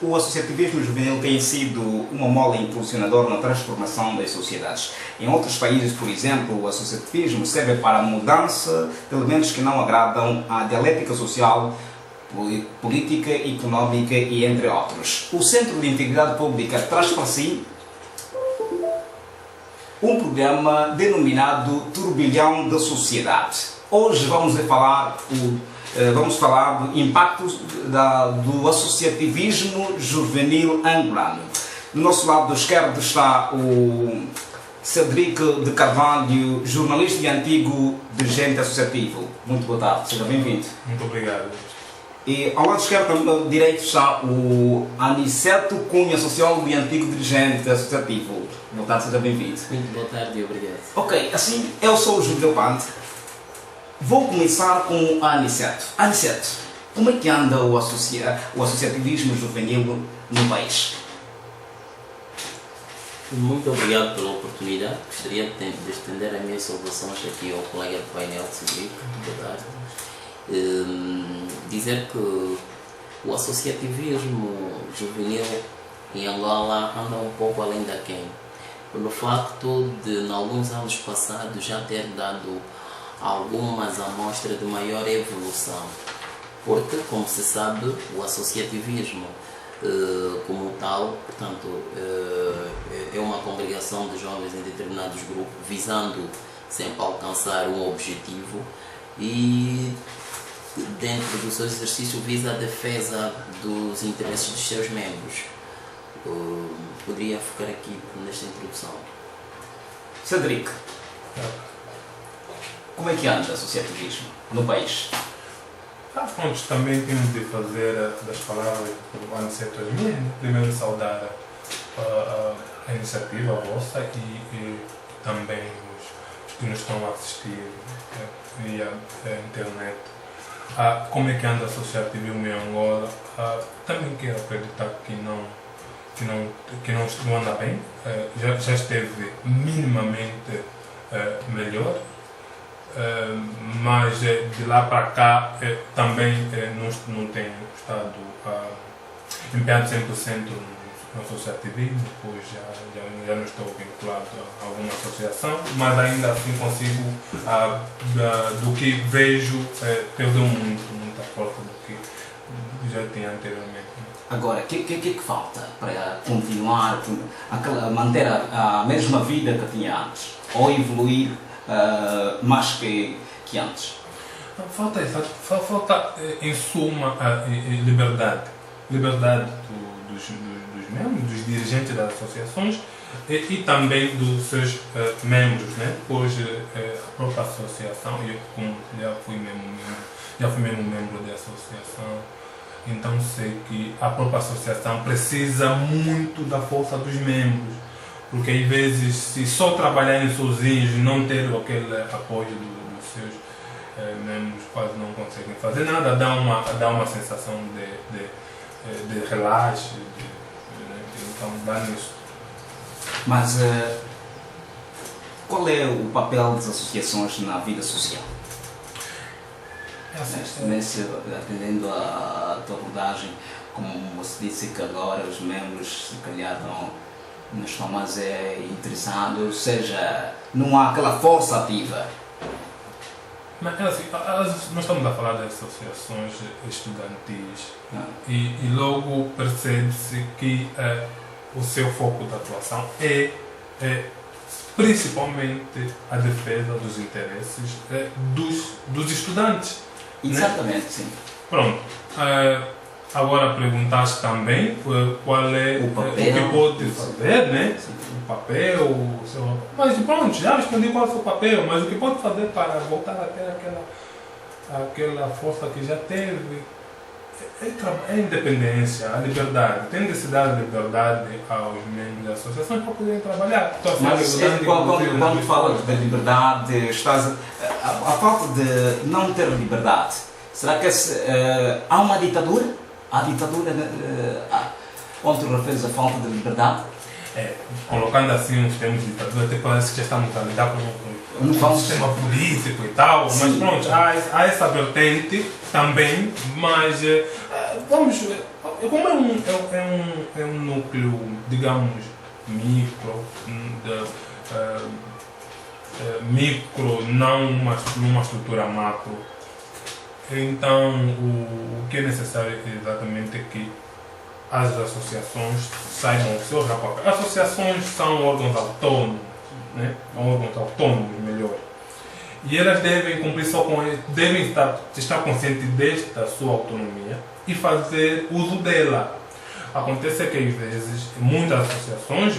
O associativismo juvenil tem sido uma mola impulsionadora na transformação das sociedades. Em outros países, por exemplo, o associativismo serve para a mudança de elementos que não agradam à dialética social, política, económica e entre outros. O Centro de Integridade Pública traz para si um programa denominado Turbilhão da Sociedade. Hoje vamos falar do impacto do associativismo juvenil angolano. Do nosso lado esquerdo está o Cedric de Carvalho, jornalista e antigo dirigente associativo. Muito boa tarde, seja bem-vindo. Muito obrigado. E ao lado esquerdo direito está o Aniceto Cunha, sociólogo e antigo dirigente associativo. Boa tarde, seja bem-vindo. Muito boa tarde e obrigado. Ok, assim, eu sou o Júlio Pante. Vou começar com a Aniceto. Aniceto, como é que anda o associativismo juvenil no país? Muito obrigado pela oportunidade. Gostaria de estender as minhas saudações aqui ao colega do painel Cedric. Boa tarde. Dizer que o associativismo juvenil em Angola anda um pouco além da quem, pelo facto de, em alguns anos passados, já ter dado algumas amostras de maior evolução, porque, como se sabe, o associativismo como tal, portanto, é uma congregação de jovens em determinados grupos, visando sempre alcançar um objetivo e, dentro do seu exercício, visa a defesa dos interesses dos seus membros. Poderia focar aqui nesta introdução. Cedric, como é que anda o associativismo no país? Pronto, também temos de fazer das palavras do Aniceto as minhas. Primeiro saudar a iniciativa, a vossa, e também os que nos estão a assistir via internet. Como é que anda o associativismo em Angola? Também quero acreditar que não anda bem. Já esteve minimamente melhor. Mas de lá para cá também não tenho estado empenhado 100% no associativismo, pois já não estou vinculado a alguma associação, mas ainda assim consigo, do que vejo, perder muita força do que já tinha anteriormente. Agora, o que falta para continuar a manter a mesma vida que tinha antes? Ou evoluir mais que antes? Falta em suma, liberdade dos membros, dos dirigentes das associações e também dos seus membros, né? Pois a própria associação, eu como já fui mesmo membro da associação, então sei que a própria associação precisa muito da força dos membros. Porque às vezes, se só trabalharem sozinhos e não ter aquele apoio dos seus membros, quase não conseguem fazer nada, dá uma sensação de relaxo, então dá nisso. Mas qual é o papel das associações na vida social? Atendendo à tua abordagem, como você disse que agora os membros se calhar não estão mais interessados, ou seja, não há aquela força ativa. Mas assim, nós estamos a falar das associações estudantis e logo percebe-se que o seu foco de atuação é principalmente a defesa dos interesses dos estudantes. Exatamente, né? Sim. Pronto. Agora perguntaste também qual é o que pode fazer, né? O papel, mas pronto, já respondi qual é o seu papel, mas o que pode fazer para voltar a ter aquela força que já teve é a independência, a liberdade. Tem de se dar liberdade aos membros da associação para poderem trabalhar. Mas quando fala da liberdade, a falta de não ter liberdade, será que há uma ditadura? A ditadura, onde tu referes a falta de liberdade? Colocando assim os termos de ditadura, até parece que já estamos a lidar com um sistema político e tal, Sim. Mas pronto, há essa vertente também, mas vamos, como é um núcleo, digamos, micro, micro, não numa estrutura macro, então o que é necessário é exatamente que as associações saibam o seu papel. As associações são órgãos autônomos, né? São órgãos autônomos, melhor. E elas devem cumprir devem estar conscientes desta sua autonomia e fazer uso dela. Acontece que, às vezes, muitas associações,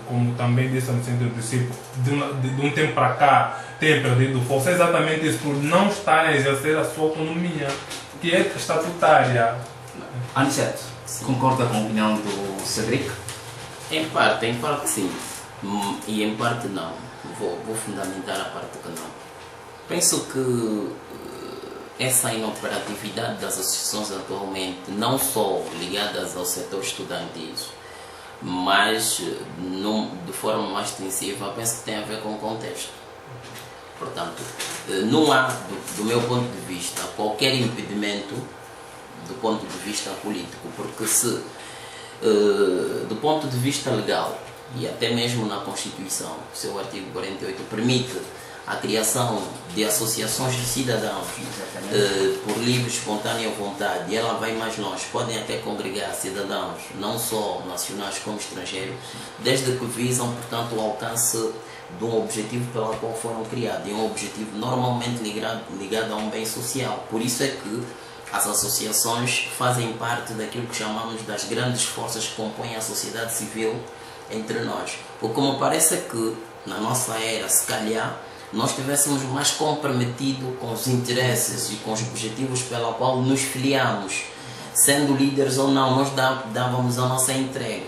como também disse no centro do discípulo, de um tempo para cá, têm perdido força exatamente isso, por não estarem a exercer a sua autonomia, que é estatutária. Aniceto, concorda com a opinião do Cedric? Em parte sim, e em parte não. Vou fundamentar a parte que não. Penso que essa inoperatividade das associações atualmente, não só ligadas ao setor estudantil, mas de forma mais extensiva, penso que tem a ver com o contexto. Portanto, não há, do meu ponto de vista, qualquer impedimento do ponto de vista político, porque se, do ponto de vista legal, e até mesmo na Constituição, o seu artigo 48 permite a criação de associações de cidadãos por livre e espontânea vontade, e ela vai mais longe, podem até congregar cidadãos, não só nacionais como estrangeiros, desde que visam, portanto, o alcance de um objetivo pelo qual foram criados, e um objetivo normalmente ligado a um bem social. Por isso é que as associações fazem parte daquilo que chamamos das grandes forças que compõem a sociedade civil entre nós. O que me parece é que, na nossa era, se calhar, nós estivéssemos mais comprometidos com os interesses e com os objetivos pela qual nos filiamos, sendo líderes ou não, nós dávamos a nossa entrega.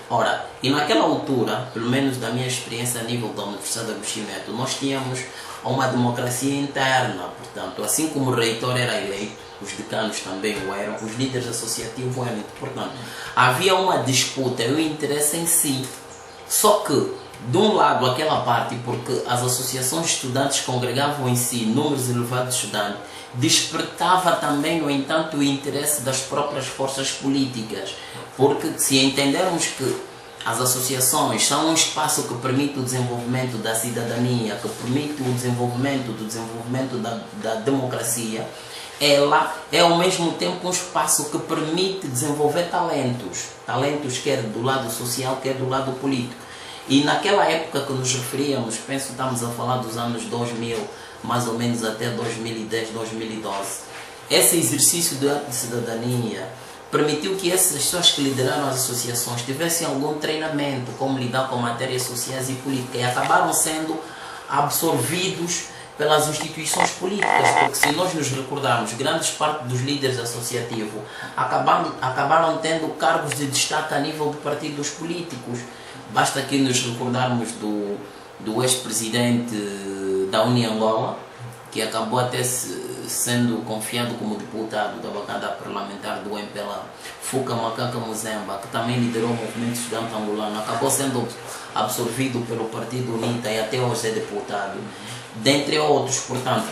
Ora, e naquela altura, pelo menos da minha experiência a nível da Universidade de Agostinho Neto, nós tínhamos uma democracia interna, portanto, assim como o reitor era eleito, os decanos também o eram, os líderes associativos eram, portanto, havia uma disputa e o interesse em si. Só que, de um lado, aquela parte, porque as associações de estudantes congregavam em si números elevados de estudantes, despertava também, no entanto, o interesse das próprias forças políticas, porque se entendermos que as associações são um espaço que permite o desenvolvimento da cidadania, que permite o desenvolvimento da democracia, ela é ao mesmo tempo um espaço que permite desenvolver talentos quer do lado social, quer do lado político. E naquela época que nos referíamos, penso que estamos a falar dos anos 2000, mais ou menos até 2010, 2012, esse exercício do ato de cidadania permitiu que essas pessoas que lideraram as associações tivessem algum treinamento como lidar com matérias sociais e políticas, e acabaram sendo absorvidos pelas instituições políticas, porque se nós nos recordarmos, grande parte dos líderes associativos acabaram tendo cargos de destaque a nível de partidos políticos. Basta aqui nos recordarmos do ex-presidente da União Angola, que acabou até sendo confiado como deputado da bancada parlamentar do MPLA, Fuka Macaca Muzemba, que também liderou o movimento estudante angolano, acabou sendo absorvido pelo Partido UNITA e até hoje é deputado, dentre outros. Portanto,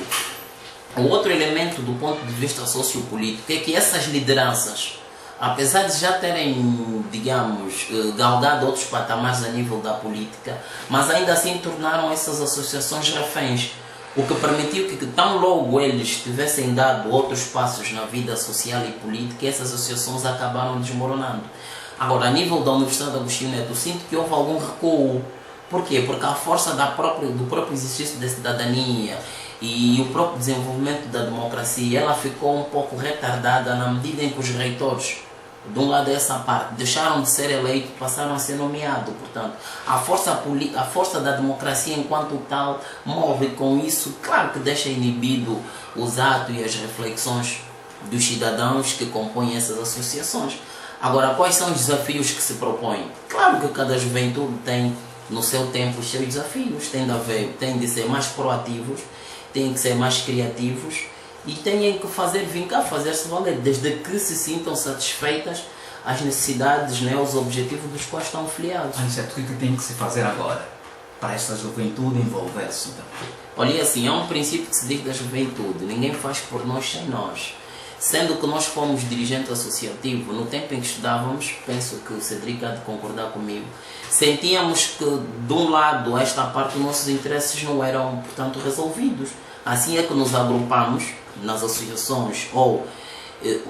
o outro elemento do ponto de vista sociopolítico é que essas lideranças, apesar de já terem, digamos, galgado outros patamares a nível da política, mas ainda assim tornaram essas associações reféns, o que permitiu que tão logo eles tivessem dado outros passos na vida social e política, essas associações acabaram desmoronando. Agora, a nível da Universidade de Agostinho Neto, eu sinto que houve algum recuo. Por quê? Porque a força do próprio exercício da cidadania e o próprio desenvolvimento da democracia, ela ficou um pouco retardada na medida em que os reitores, de um lado dessa parte, deixaram de ser eleitos, passaram a ser nomeados. Portanto, a força da democracia enquanto tal move com isso, claro que deixa inibido os atos e as reflexões dos cidadãos que compõem essas associações. Agora, quais são os desafios que se propõem? Claro que cada juventude tem no seu tempo os seus desafios, tem de ser mais proativos, têm que ser mais criativos e têm que fazer-se valer, desde que se sintam satisfeitas as necessidades, né, os objetivos dos quais estão afiliados. Aniceto, o que tem que se fazer agora para esta juventude envolver-se? Olha, assim, há um princípio que se diz da juventude: ninguém faz por nós sem nós. Sendo que nós fomos dirigente associativo, no tempo em que estudávamos, penso que o Cedric há de concordar comigo, sentíamos que, de um lado, esta parte, os nossos interesses não eram, portanto, resolvidos. Assim é que nos agrupamos nas associações, ou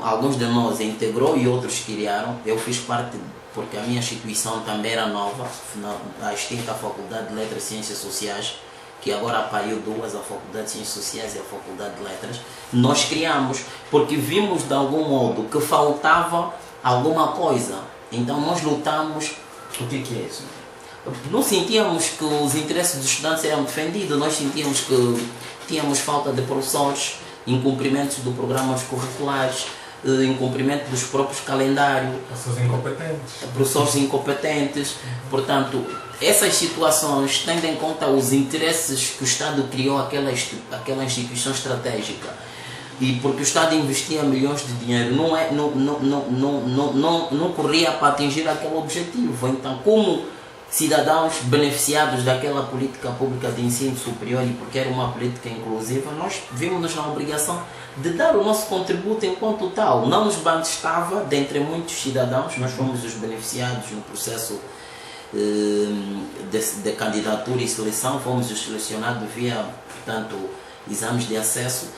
alguns de nós integrou e outros criaram. Eu fiz parte, porque a minha instituição também era nova, a extinta Faculdade de Letras e Ciências Sociais, que agora pariu duas, a Faculdade de Ciências Sociais e a Faculdade de Letras. Nós criamos, porque vimos de algum modo que faltava alguma coisa. Então nós lutamos. O que é isso? Não sentíamos que os interesses dos estudantes eram defendidos, nós sentíamos que tínhamos falta de professores, incumprimentos de programas curriculares, incumprimento dos próprios calendários, professores incompetentes. Portanto, essas situações, tendo em conta os interesses que o Estado criou aquela instituição estratégica, e porque o Estado investia milhões de dinheiro, não corria para atingir aquele objetivo. Então, como cidadãos beneficiados daquela política pública de ensino superior, e porque era uma política inclusiva, nós vimos-nos na obrigação de dar o nosso contributo enquanto tal. Não nos bastava, dentre muitos cidadãos, nós fomos os beneficiados no processo de candidatura e seleção, fomos os selecionados via, portanto, exames de acesso.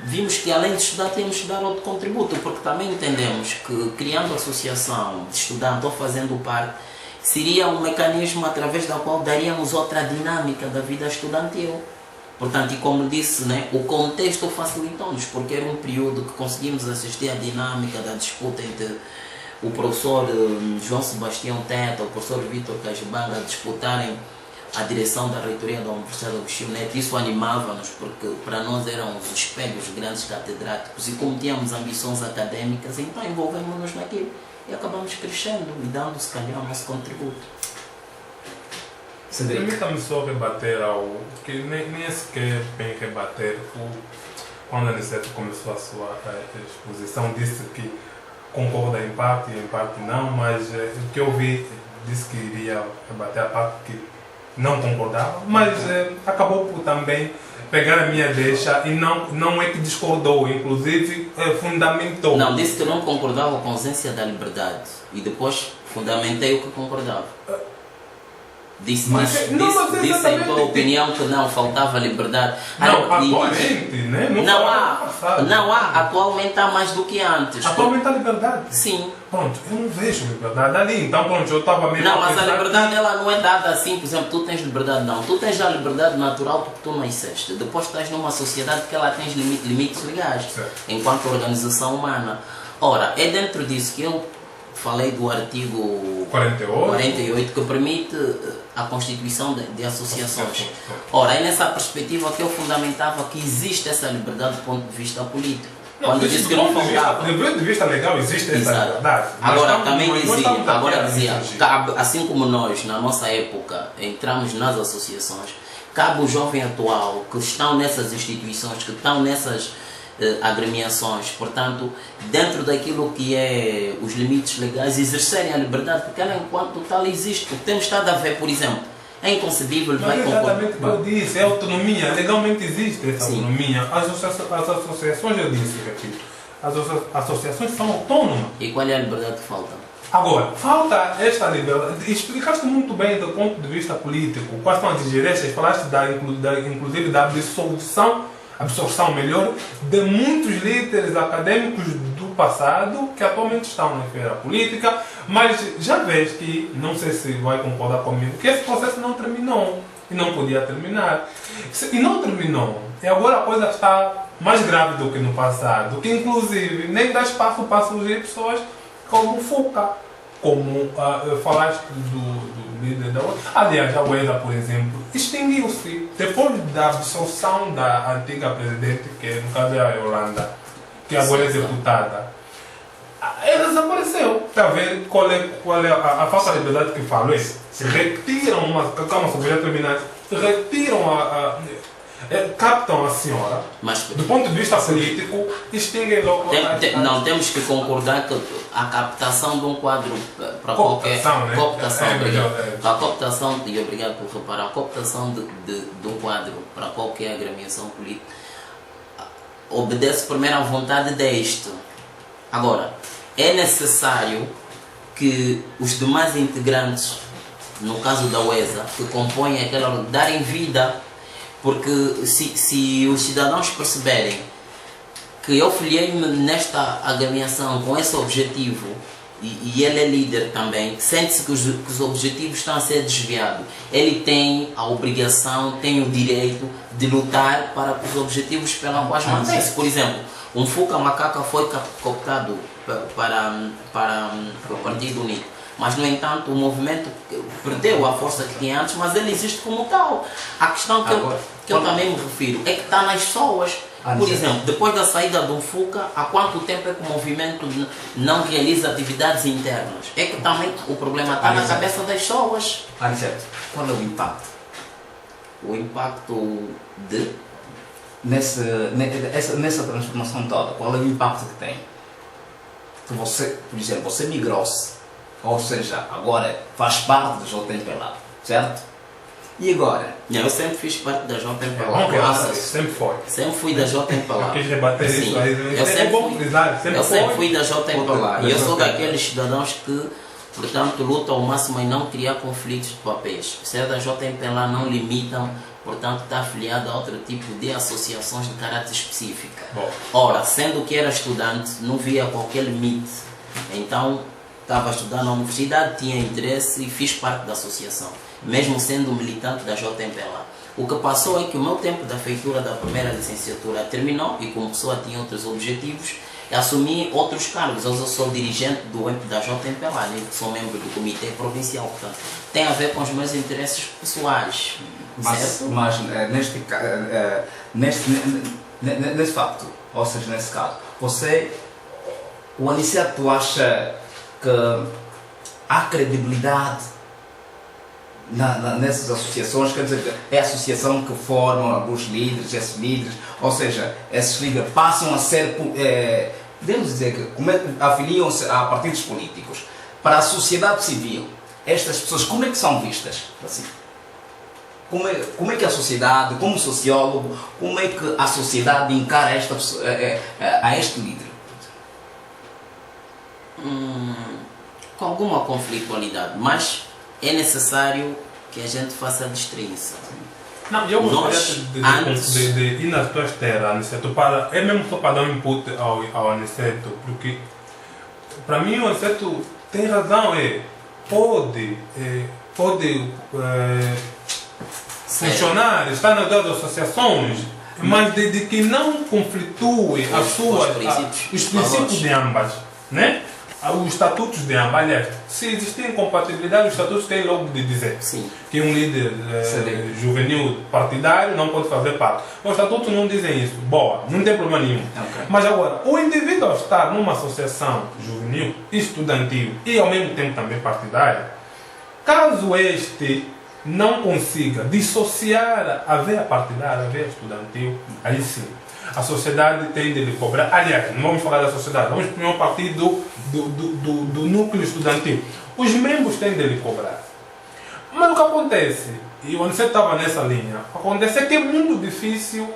Vimos que, além de estudar, tínhamos de dar outro contributo, porque também entendemos que, criando associação de estudantes ou fazendo parte, seria um mecanismo através do qual daríamos outra dinâmica da vida estudantil. Portanto, e como disse, né, o contexto facilitou-nos, porque era um período que conseguimos assistir à dinâmica da disputa entre o professor João Sebastião Teta, o professor Vítor Cajibanga, disputarem a direção da reitoria da Universidade de Agostinho Neto. Isso animava-nos, porque para nós eram os espelhos grandes catedráticos, e como tínhamos ambições académicas, então envolvemos-nos naquilo e acabamos crescendo e dando, se calhar, o nosso contributo. Permita-me só rebater algo, que nem é sequer bem rebater. Quando a Aniceto começou a sua exposição, disse que concorda em parte não, mas o que eu vi, disse que iria rebater a parte que não concordava, mas acabou por também pegar a minha deixa e não é que discordou, inclusive fundamentou. Não, disse que não concordava com a ausência da liberdade e depois fundamentei o que concordava. Disse em tua opinião que não faltava liberdade. Não, atualmente, né? Não há, atualmente há mais do que antes. Atualmente há liberdade? Sim. Pronto, eu não vejo liberdade ali, então pronto, eu estava mesmo. Não, mas a liberdade ela não é dada assim, por exemplo, tu tens liberdade, não. Tu tens a liberdade natural porque tu nasceste. Depois estás numa sociedade que ela tem limites legais, certo, enquanto organização humana. Ora, é dentro disso que eu falei do artigo 48 que permite a constituição de associações. Ora, é nessa perspectiva que eu fundamentava que existe essa liberdade do ponto de vista político. Quando disse que não faltava. Do ponto de vista legal existe essa liberdade. Agora, também dizia, cabe, assim como nós, na nossa época, entramos nas associações, cabe o jovem atual que estão nessas instituições, que estão nessas agremiações, portanto, dentro daquilo que é os limites legais, exercerem a liberdade, porque ela enquanto tal existe. O que temos estado a ver, por exemplo, é inconcebível. Mas é exatamente o que eu disse, é autonomia, legalmente existe essa autonomia. As associações, eu disse aqui, as associações são autônomas. E qual é a liberdade que falta? Agora, falta esta liberdade. Explicaste muito bem do ponto de vista político quais são as ingerências, falaste inclusive da absorção melhor, de muitos líderes acadêmicos do passado que atualmente estão na esfera política, mas já vês que, não sei se vai concordar comigo, que esse processo não terminou e não podia terminar. E não terminou. E agora a coisa está mais grave do que no passado, que inclusive nem dá espaço para surgir pessoas como Fuca, como falaste do líder da outra. Aliás, a UESA, por exemplo, extinguiu-se depois da absorção da antiga presidente, que no caso é a Yolanda, que agora é deputada. Ela desapareceu. Está a ver qual é a falsa liberdade que falo? Retiram calma, só vou terminar. Retiram captam a senhora, mas do ponto de vista político, extinguem logo não, temos que concordar que a captação de um quadro para qualquer cooptação, a cooptação, e obrigado por reparar, a cooptação de um quadro para qualquer agremiação política obedece primeiro à vontade deste. Agora, é necessário que os demais integrantes, no caso da UESA, que compõem aquela, darem vida, porque se os cidadãos perceberem que eu filiei-me nesta agremiação com esse objetivo e ele é líder também, sente-se que os objetivos estão a ser desviados, ele tem a obrigação, tem o direito de lutar para que os objetivos pelos quais mantém-se. Por exemplo, um Fuka Macaca foi cooptado para o Partido Unido, mas no entanto o movimento perdeu a força que tinha antes, mas ele existe como tal. A questão que eu também me refiro é que está nas pessoas. Por exemplo, depois da saída do Fuka, há quanto tempo é que o movimento não realiza atividades internas? É que também o problema está na cabeça das pessoas. Aniceto, qual é o impacto? O impacto de? Nessa transformação toda, qual é o impacto que tem? Que você, por exemplo, você migrou-se, ou seja, agora faz parte do JMPLA, certo? E agora? Eu sempre fiz parte da JMPLA. Sempre foi. Sempre fui da JMPLA. Eu quis rebater isso aí. Eu sempre fui da JMPLA. E eu sou JMPLA. daqueles cidadãos que, portanto, lutam ao máximo em não criar conflitos de papéis. Ser da JMPLA não limitam, portanto, está afiliado a outro tipo de associações de caráter específico. Bom. Ora, sendo que era estudante, não via qualquer limite. Então, estava estudando na universidade, tinha interesse e fiz parte da associação, mesmo sendo militante da JMPLA. O que passou é que o meu tempo da feitura da primeira licenciatura terminou e como pessoa tinha outros objetivos, assumi outros cargos. Hoje eu sou dirigente da JMPLA, né? Sou membro do comitê provincial, portanto, tem a ver com os meus interesses pessoais. Mas nesse facto, ou seja, nesse caso, o Aniceto acha que há credibilidade nessas associações, quer dizer, é a associação que formam alguns líderes, esses líderes, ou seja, esses líderes passam a ser, podemos dizer que afiliam-se a partidos políticos. Para a sociedade civil, estas pessoas, como é que são vistas? Assim, como é que a sociedade, como sociólogo, como é que a sociedade encara a este líder? Com alguma conflitualidade, mas é necessário que a gente faça a distinção. Não, eu gostaria de ir nas tuas terras, Aniceto, é mesmo só para dar um input ao Aniceto, porque para mim o Aniceto tem razão, pode funcionar, está nas duas associações, mas de que não conflitue os princípios de ambas, né? Os estatutos de ambas. Aliás, se existir incompatibilidade, os estatutos têm logo de dizer que um líder juvenil partidário não pode fazer parte. Os estatutos não dizem isso. Boa, não tem problema nenhum. Okay. Mas agora, o indivíduo ao estar numa associação juvenil, estudantil e ao mesmo tempo também partidária, caso este não consiga dissociar a veia partidária, a veia estudantil, aí sim, a sociedade tem de lhe cobrar. Aliás, não vamos falar da sociedade, vamos primeiro partir do núcleo estudantil. Os membros têm de lhe cobrar. Mas o que acontece, e o Aniceto estava nessa linha, acontece que é muito difícil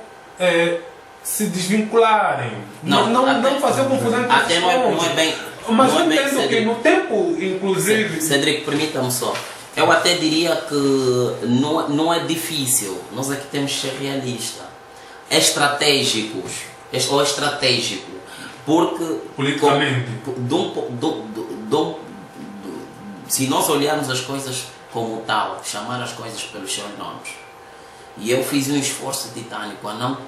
se desvincularem, não fazer confusão entre até não é bem. Mas eu entendo que no tempo, inclusive. Cedric, permita-me só. Eu até diria que não é difícil, nós aqui temos que ser realistas. Estratégicos, ou estratégico, porque politicamente, se nós olharmos as coisas como tal, chamar as coisas pelos seus nomes, e eu fiz um esforço titânico a não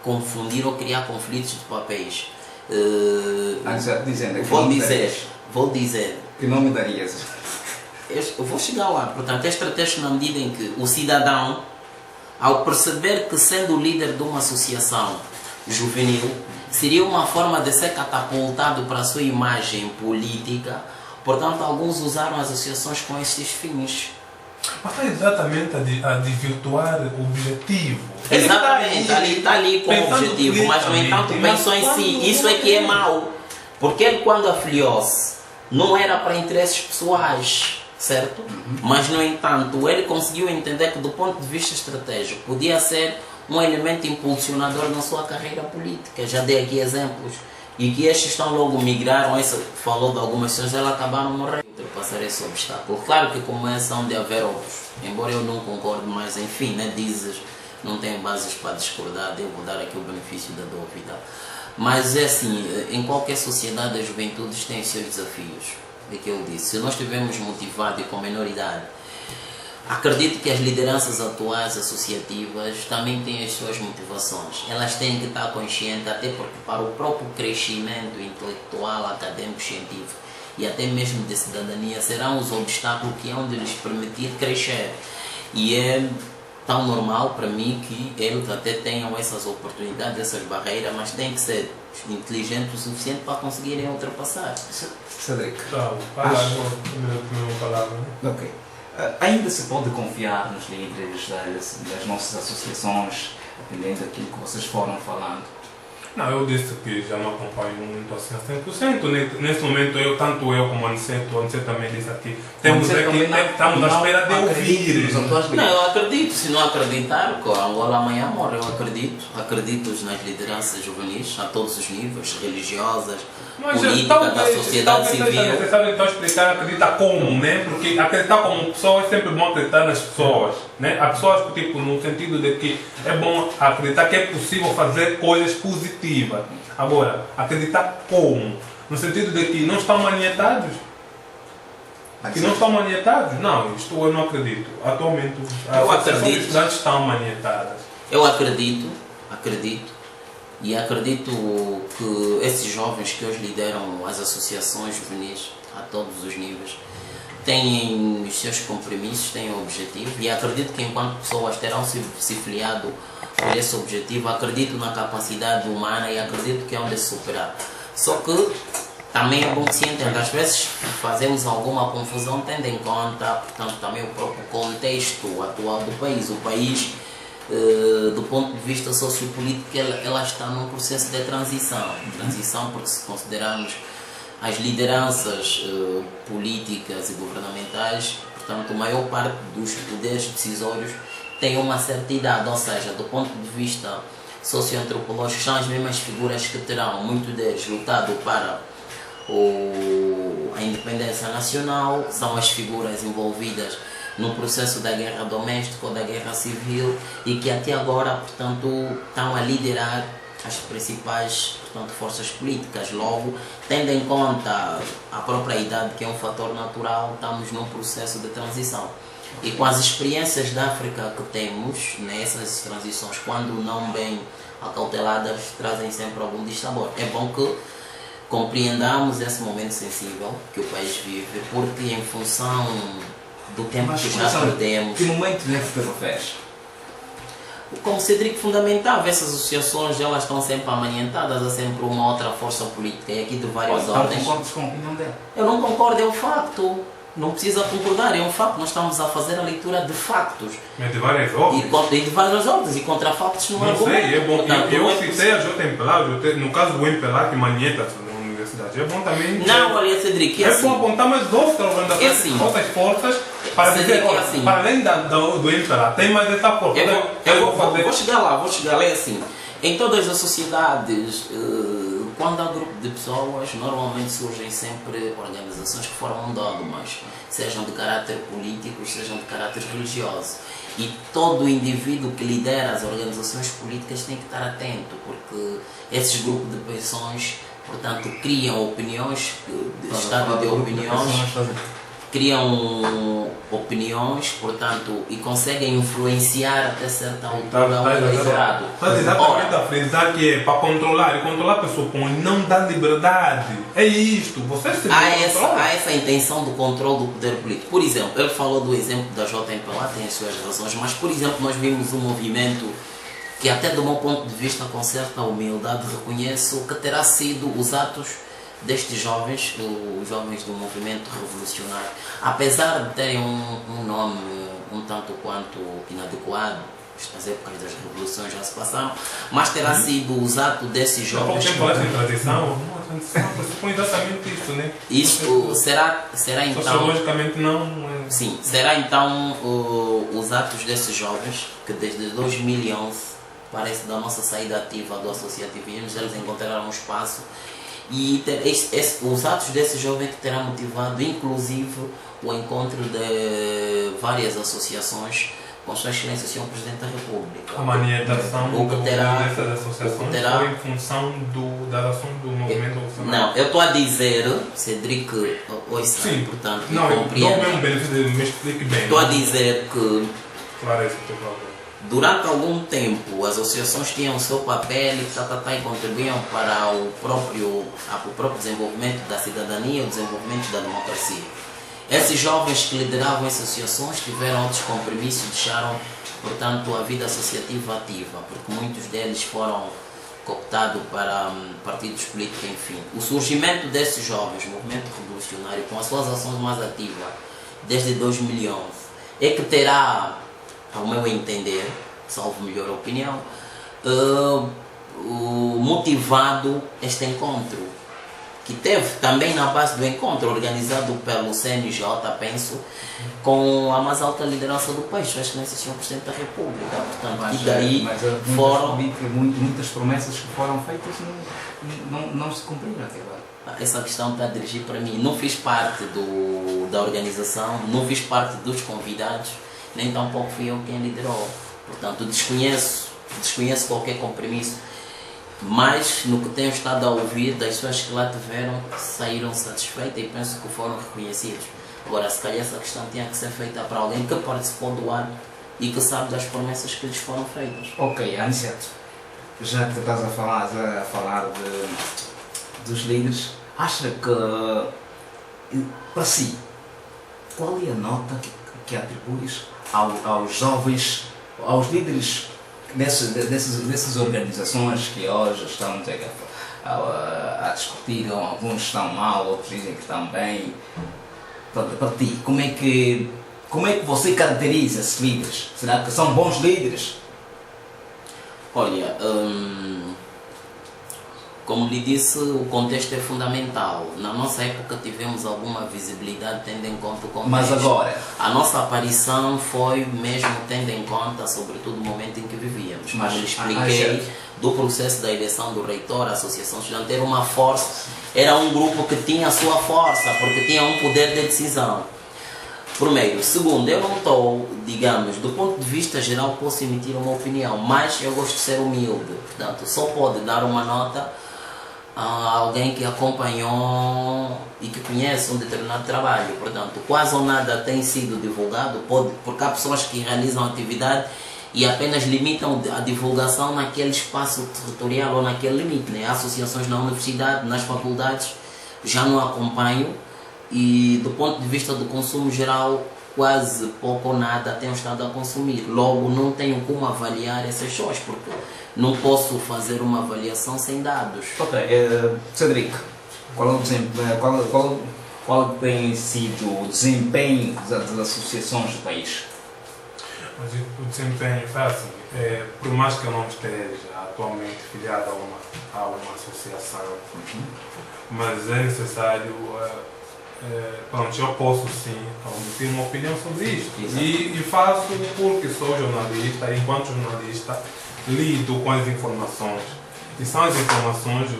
confundir ou criar conflitos de papéis. Vou dizer que não me darias. Eu vou chegar lá. Portanto, é estratégico na medida em que o cidadão, ao perceber que sendo líder de uma associação juvenil, seria uma forma de ser catapultado para a sua imagem política, portanto, alguns usaram as associações com esses fins. Mas está exatamente a desvirtuar o objetivo. Exatamente, está ali com o objetivo, mas no entanto pensou em si. Isso é que é mau. Porque ele, quando afiliou-se, não era para interesses pessoais, certo? Mas no entanto ele conseguiu entender que do ponto de vista estratégico podia ser um elemento impulsionador na sua carreira política. Já dei aqui exemplos. e que estes estão logo migraram, essa falou de algumas pessoas, elas acabaram morrendo, ultrapassar esse obstáculo. Claro que começam de haver outros, embora eu não concorde, mas enfim, né, dizes, não tenho bases para discordar, devo dar aqui o benefício da dúvida. Mas é assim, em qualquer sociedade as juventudes têm os seus desafios, é que eu disse. Se nós estivermos motivados e com menoridade, acredito que as lideranças atuais associativas também têm as suas motivações. Elas têm que estar conscientes, até porque para o próprio crescimento intelectual, acadêmico, científico e até mesmo de cidadania, serão os obstáculos que hão de lhes permitir crescer. E é tão normal para mim que eles até tenham essas oportunidades, essas barreiras, mas têm que ser inteligentes o suficiente para conseguirem ultrapassar. Cedric. Tá, primeira palavra. Ok. Ainda se pode confiar nos líderes das nossas associações, dependendo daquilo que vocês foram falando? Não, eu disse que já não acompanho muito assim a 100%. Nesse momento, tanto eu como o Aniceto também disse aqui, estamos à espera de ouvir. Não, eu acredito. Se não acreditar, que a Angola amanhã morre, eu acredito. Acredito nas lideranças juvenis, a todos os níveis, religiosas, políticas, da sociedade civil. É necessário então explicar acreditar como, né? Porque acreditar como pessoa é sempre bom acreditar nas pessoas, né? Há pessoas que, tipo, no sentido de que é bom acreditar que é possível fazer coisas positivas. Agora, acreditar como? No sentido de que não estão manietados? Que não estão manietados? Não, isto eu não acredito. Atualmente, as estudantes estão manietadas. Eu acredito. E acredito que esses jovens que hoje lideram as associações juvenis a todos os níveis têm os seus compromissos, têm o objetivo, e acredito que enquanto pessoas terão se filiado por esse objetivo, acredito na capacidade humana e acredito que é onde se superar. Só que também é bom que se entenda, às vezes fazemos alguma confusão tendo em conta, portanto, também o próprio contexto atual do país. O país, do ponto de vista sociopolítico, ela está num processo de transição, porque se considerarmos as lideranças políticas e governamentais, portanto, a maior parte dos poderes decisórios tem uma certa idade, ou seja, do ponto de vista socioantropológico, são as mesmas figuras que terão, muitos deles, lutado para a independência nacional, são as figuras envolvidas no processo da guerra doméstica ou da guerra civil e que até agora, portanto, estão a liderar as principais, portanto, forças políticas. Logo, tendo em conta a própria idade, que é um fator natural, estamos num processo de transição. E com as experiências da África que temos, nessas transições, quando não bem acauteladas, trazem sempre algum dissabor. É bom que compreendamos esse momento sensível que o país vive, porque em função do tempo que já perdemos... Que momento de África refere? Como Cedric fundamentava, essas associações elas estão sempre amanientadas, há sempre uma outra força política, e aqui de várias ordens. Concordas com a opinião dela? Eu não concordo, é um facto. Não precisa concordar, é um facto. Nós estamos a fazer a leitura de factos. Mas de várias ordens? E de várias ordens, e contra factos não há argumento. Não sei, é bom. Portanto, eu citei a JMPLA, no caso do MPLA, que manieta na universidade. É bom também... Não, olha, Cedric, é assim. bom apontar mais outras organizações, assim, outras forças, para dizer, olha, assim, para além do MPLA, tem mais essa força. Vou chegar lá, é assim. Em todas as sociedades, quando há grupo de pessoas, normalmente surgem sempre organizações que formam dogmas, sejam de caráter político, sejam de caráter religioso. E todo indivíduo que lidera as organizações políticas tem que estar atento, porque esses grupos de pessoas, portanto, criam opiniões, estado de opiniões, criam opiniões, portanto, e conseguem influenciar até certa altura o eleitorado. Estás exatamente a frisar que é para controlar, e controlar a pessoa com não dar liberdade. É isto, você se há essa intenção do controle do poder político. Por exemplo, ele falou do exemplo da JMPLA, tem as suas razões, mas, por exemplo, nós vimos um movimento que até do meu ponto de vista, com certa humildade, reconheço que terá sido os atos destes jovens, os jovens do movimento revolucionário, apesar de terem um nome um tanto quanto inadequado, as épocas das revoluções já se passaram, mas terá sido o ato desses jovens... Não pode em tradição, a transição pressupõe exatamente isso, né? Isso será então... Sociologicamente não... Sim, será então os atos desses jovens, que desde 2011, parece da nossa saída ativa do associativismo, eles encontraram um espaço e os atos desse jovem que terá motivado, inclusive, o encontro de várias associações com Sua Excelência Sr. Presidente da República. A manifestação dessas associações terá, foi em função das ações do movimento revolucionário? Não, eu estou a dizer, Cedric, ouça, sim, portanto, não, eu compreenda. dou mesmo benefício de me explique bem. Estou a dizer que Claro, isso, por favor. durante algum tempo as associações tinham o seu papel e contribuíam para o próprio desenvolvimento da cidadania, o desenvolvimento da democracia. Esses jovens que lideravam essas associações tiveram outros compromissos e deixaram, portanto, a vida associativa ativa, porque muitos deles foram cooptados para partidos políticos, enfim. O surgimento desses jovens, movimento revolucionário, com as suas ações mais ativas desde 2011, é que terá, ao meu entender, salvo melhor opinião, motivado este encontro, que teve também na base do encontro organizado pelo CNJ, penso, com a mais alta liderança do país, Sua Excelência Sr. Presidente da República. Portanto, e daí foram... muitas promessas que foram feitas não se cumpriram até agora. Essa questão está a dirigir para mim. Não fiz parte da organização, não fiz parte dos convidados, nem tampouco fui eu quem liderou. Portanto, desconheço qualquer compromisso. Mas, no que tenho estado a ouvir, das pessoas que lá tiveram, saíram satisfeitas e penso que foram reconhecidos. Agora, se calhar essa questão tinha que ser feita para alguém que participou do ano e que sabe das promessas que lhes foram feitas. Ok, Aniceto, já que estás a falar dos líderes, acha que, para si, qual é a nota que atribuis aos jovens, aos líderes dessas organizações que hoje estão a discutir, alguns estão mal, outros dizem que estão bem? Para ti, como é que você caracteriza esses líderes? Será que são bons líderes? Olha, como lhe disse, o contexto é fundamental. Na nossa época tivemos alguma visibilidade tendo em conta o contexto. Mas agora? A nossa aparição foi mesmo tendo em conta, sobretudo, o momento em que vivíamos. Como lhe expliquei, do processo da eleição do reitor, a Associação Estudantil era uma força, era um grupo que tinha a sua força, porque tinha um poder de decisão. Primeiro. Segundo, eu não estou, digamos, do ponto de vista geral, posso emitir uma opinião, mas eu gosto de ser humilde. Portanto, só pode dar uma nota a alguém que acompanhou e que conhece um determinado trabalho. Portanto, quase ou nada tem sido divulgado, porque há pessoas que realizam atividade e apenas limitam a divulgação naquele espaço territorial ou naquele limite, né? Há associações na universidade, nas faculdades, já não acompanho, e do ponto de vista do consumo geral, quase pouco ou nada tenho estado a consumir. Logo, não tenho como avaliar essas coisas, porque não posso fazer uma avaliação sem dados. Ok, Cedric, qual tem sido o desempenho das associações do país? Mas o desempenho é assim, por mais que eu não esteja atualmente filiado a uma associação, mas é necessário, pronto, eu posso sim ter uma opinião sobre isto. E faço porque sou jornalista, e enquanto jornalista lido com as informações. E são as informações,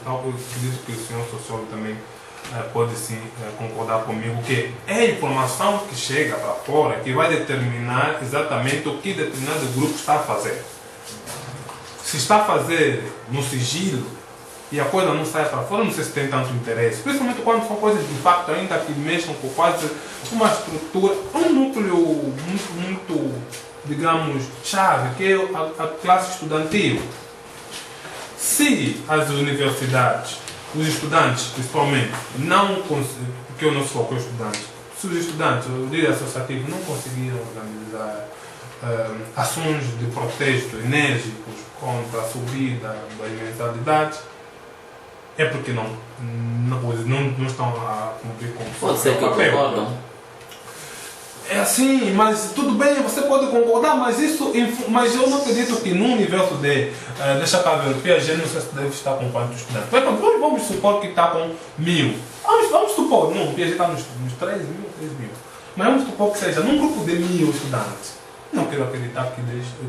acredito que o senhor sociólogo também pode sim concordar comigo, que é a informação que chega para fora que vai determinar exatamente o que determinado grupo está a fazer. Se está a fazer no sigilo e a coisa não sai para fora, não sei se tem tanto interesse, principalmente quando são coisas de impacto ainda que mexam com quase uma estrutura, um núcleo muito digamos, chave, que é a classe estudantil. Se as universidades, os estudantes principalmente, não conseguem, porque eu não sou foco estudante, se os estudantes, o líder associativo, não conseguiram organizar ações de protesto enérgicos contra a subida das mensalidades, é porque não estão a cumprir com o Pode ser que concordam. É assim, mas tudo bem, você pode concordar, mas eu não acredito que no universo de deixa cá ver, o Piaget não sei se deve estar com quantos estudantes. Vamos supor que está com 1000. Vamos supor, não, o Piaget está nos 3.000. Mas vamos supor que seja num grupo de 1000 estudantes. não quero acreditar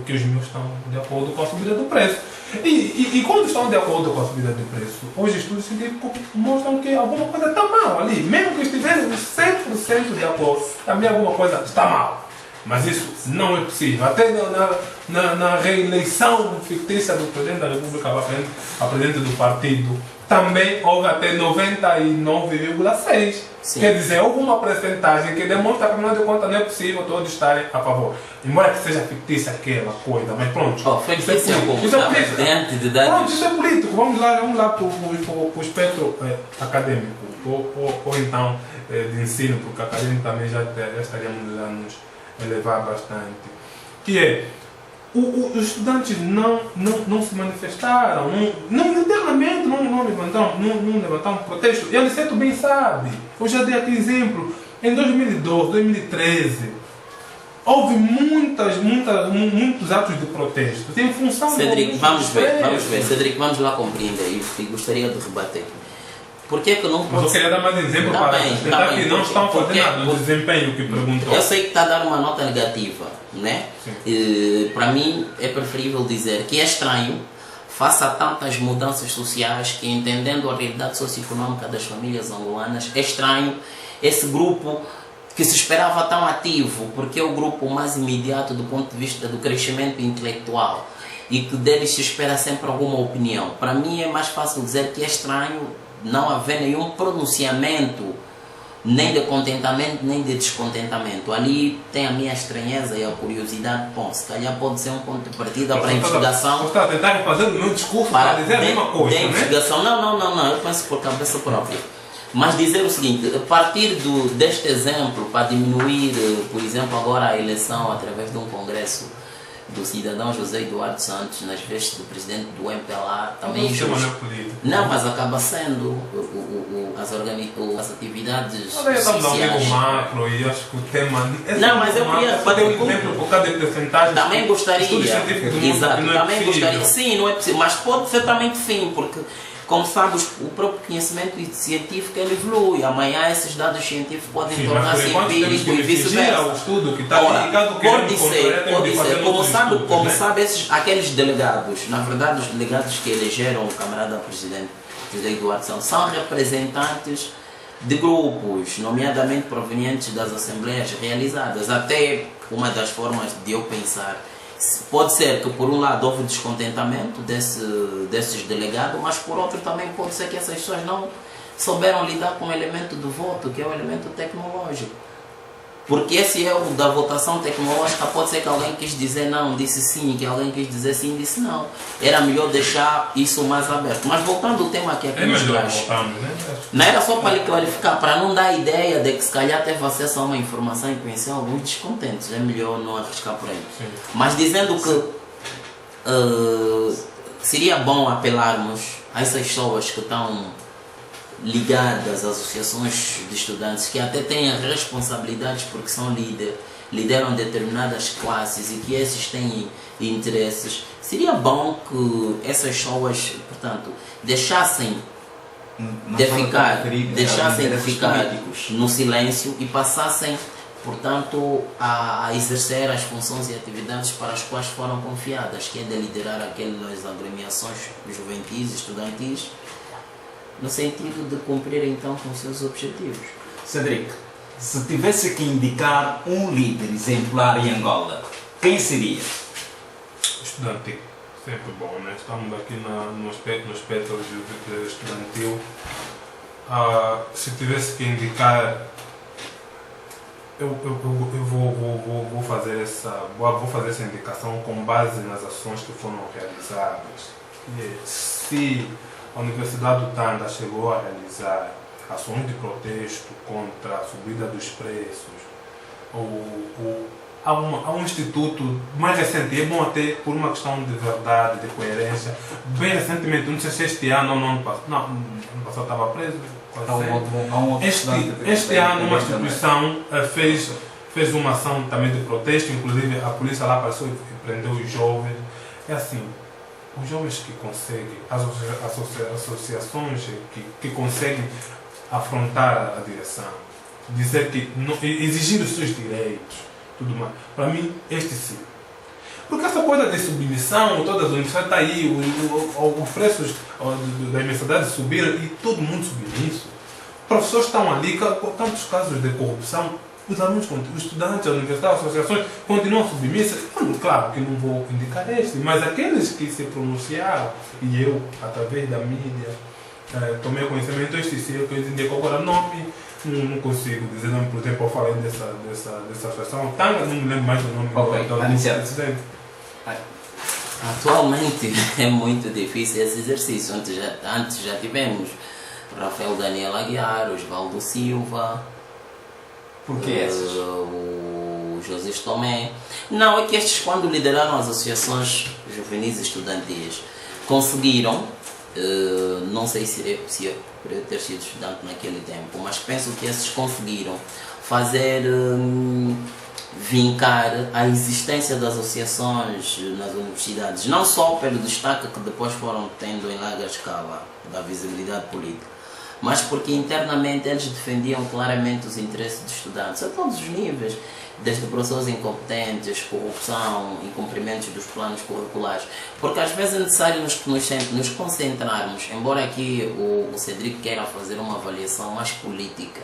que os meus estão de acordo com a subida do preço. E quando estão de acordo com a subida do preço, os estudos científicos mostram que alguma coisa está mal ali. Mesmo que estiverem 100% de acordo, também alguma coisa está mal. Mas isso não é possível. Até na reeleição fictícia do Presidente da República a presidente do partido, também houve até 99,6%. Quer dizer, houve uma percentagem que demonstra que, afinal de contas, não é possível todos estarem a favor. Embora que seja fictícia aquela coisa, mas pronto. Isso é político. Pronto, isso é político. Vamos lá para o espectro acadêmico, ou então de ensino, porque acadêmico também já estaríamos a nos elevar bastante. Que é, os estudantes não se manifestaram, internamente não levantaram protesto. E a Aniceto bem sabe. Eu já dei aqui exemplo. Em 2012, 2013, houve muitos atos de protesto. Em função Cedric, vamos ver. Cedric, vamos lá compreender isso e gostaria de rebater. Por que não pode... Mas eu queria dar mais exemplo para tentar que não estão fazendo nada do desempenho que perguntou. Eu sei que está a dar uma nota negativa, né? Para mim é preferível dizer que é estranho, face a tantas mudanças sociais, que entendendo a realidade socioeconômica das famílias angolanas, é estranho esse grupo que se esperava tão ativo, porque é o grupo mais imediato do ponto de vista do crescimento intelectual e que deles se espera sempre alguma opinião. Para mim é mais fácil dizer que é estranho não haver nenhum pronunciamento, nem de contentamento, nem de descontentamento. Ali tem a minha estranheza e a curiosidade. Bom, se calhar pode ser um ponto de partida para a investigação. Você está a tentar fazer o meu discurso para dizer a mesma coisa, né? Investigação. Não, eu penso por cabeça própria. Mas dizer o seguinte, a partir deste exemplo, para diminuir, por exemplo, agora a eleição através de um congresso do cidadão José Eduardo Santos nas vestes do presidente do MPLA, também não, mas acaba sendo as atividades sociais. Macro, e acho que o tema... Não, mas eu queria fazer um exemplo por cada porcentagem. Também gostaria. Exato, também gostaria. Sim, não é possível, mas pode ser também fim, porque como sabes, o próprio conhecimento científico ele evolui. Amanhã esses dados científicos podem tornar-se empíricos e vice-versa. Pode ser. Como sabe aqueles delegados, na verdade os delegados que elegeram o camarada presidente José Eduardo Santos são representantes de grupos, nomeadamente provenientes das assembleias realizadas. Até uma das formas de eu pensar, pode ser que por um lado houve descontentamento desses delegados, mas por outro também pode ser que essas pessoas não souberam lidar com o elemento do voto, que é o elemento tecnológico. Porque esse é o da votação tecnológica, pode ser que alguém quis dizer não, disse sim, que alguém quis dizer sim, disse não. Era melhor deixar isso mais aberto. Mas voltando ao tema que aqui nos traz, não era só para lhe clarificar, para não dar a ideia de que se calhar teve acesso a uma informação e conheceu alguns descontentes, é melhor não arriscar por aí. Sim. Mas dizendo que seria bom apelarmos a essas pessoas que estão ligadas às associações de estudantes, que até têm responsabilidades porque são lideram determinadas classes e que esses têm interesses. Seria bom que essas pessoas, portanto, deixassem de ficar no silêncio e passassem, portanto, a exercer as funções e atividades para as quais foram confiadas, que é de liderar aquelas agremiações juventis, estudantis, no sentido de cumprir então com seus objetivos. Cedric, se tivesse que indicar um líder exemplar em Angola, quem seria? Estudantil, sempre bom, né? Estamos aqui no espectro estudantil. Se tivesse que indicar, eu vou fazer essa indicação com base nas ações que foram realizadas. Se a Universidade do Tanda chegou a realizar ações de protesto contra a subida dos preços. Há um instituto mais recente, é bom até por uma questão de verdade, de coerência, bem recentemente, não sei se este ano ou no ano passado, ano passado estava preso. Este ano uma instituição fez uma ação também de protesto, inclusive a polícia lá passou e prendeu os jovens. É assim, os jovens que conseguem, as associações que conseguem afrontar a direção, dizer que exigir os seus direitos, tudo mais. Para mim, este sim. Porque essa coisa de submissão, todas as universidades está aí, os preços da mensalidade subiram e todo mundo submisso. Os professores estão ali, com tantos casos de corrupção, os alunos, os estudantes, a universidade, as associações continuam submissas. Claro que não vou indicar este, mas aqueles que se pronunciaram, e eu, através da mídia, tomei conhecimento, este sim, eu indico agora nome. Não consigo dizer nome, por exemplo, eu falei dessa associação, não me lembro mais do nome do presidente. Atualmente é muito difícil esse exercício. Antes já tivemos Rafael Daniel Aguiar, Osvaldo Silva. Por que esses? O José Tomé. Não, é que estes, quando lideraram as associações juvenis e estudantis, conseguiram, não sei se eu ter sido estudante naquele tempo, mas penso que esses conseguiram fazer vincar a existência das associações nas universidades, não só pelo destaque que depois foram tendo em larga escala da visibilidade política, mas porque internamente eles defendiam claramente os interesses dos estudantes a todos os níveis, desde professores incompetentes, corrupção, incumprimentos dos planos curriculares, porque às vezes é necessário nos concentrarmos, embora aqui o Cedric queira fazer uma avaliação mais política,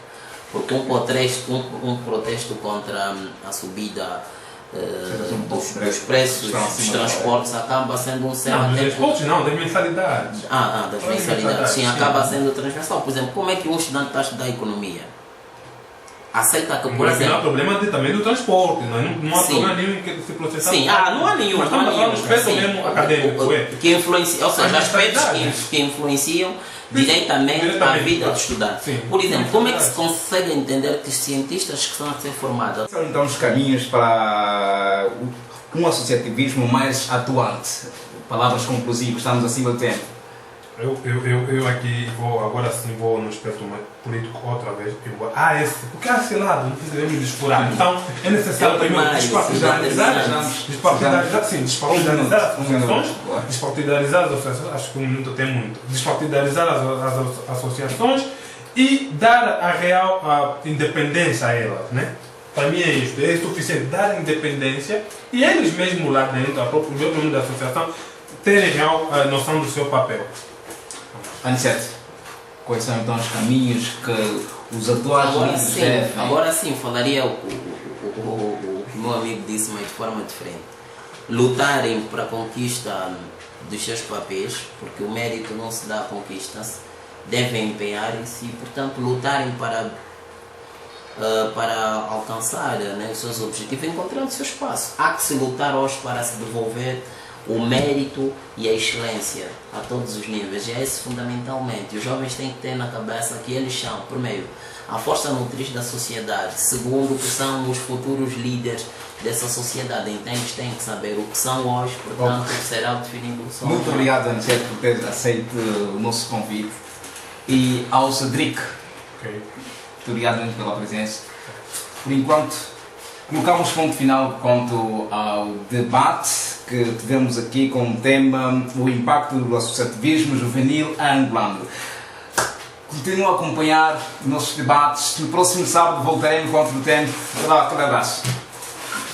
porque um protesto contra a subida dos preços dos transportes acaba sendo um certo... Não, dos transportes não, das mensalidades. Das mensalidades, sim, acaba sendo transversal. Por exemplo, como é que um estudante está a estudar economia? Aceita que, por exemplo... Não há problema também do transporte, não há problema nenhum que se processar. Sim, não há nenhum. Mas estamos falando do aspecto mesmo acadêmico. Que influencia, ou seja, aspectos que influenciam diretamente a vida do estudante. Sim. Por exemplo, como é que se consegue entender que os cientistas que estão a ser formados... São então os caminhos para um associativismo mais atuante? Palavras conclusivas, estamos acima do tempo. Eu aqui agora sim vou no aspecto mais político outra vez. Porque há esse lado, não podemos desfurar. Então é necessário primeiro despartidarizar as associações, acho que um minuto tem muito, despartidarizar as associações e dar a real independência a elas, né? Para mim é isto, é suficiente dar independência e eles mesmo lá dentro, o próprio membro da associação, terem real noção do seu papel. Aniceto, quais são então os caminhos que os atuais líderes devem... Agora sim, falaria o que o meu amigo disse, mas de forma diferente. Lutarem para a conquista dos seus papéis, porque o mérito não se dá à conquista, devem empenharem-se e, portanto, lutarem para alcançar, né, os seus objetivos, encontrando o seu espaço. Há que se lutar hoje para se devolver o mérito e a excelência a todos os níveis, e é isso fundamentalmente. Os jovens têm que ter na cabeça que eles são, primeiro, a força motriz da sociedade, segundo, que são os futuros líderes dessa sociedade. Então eles têm que saber o que são hoje, portanto será definido o que são. Muito obrigado, Aniceto, por ter aceito o nosso convite. E ao Cedric, Okay. muito obrigado muito pela presença. Por enquanto, colocamos ponto final quanto ao debate que tivemos aqui com o tema o impacto do associativismo juvenil angolano. Continuem a acompanhar os nossos debates. No próximo sábado voltaremos com outro tempo. Aquele abraço.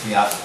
Obrigado.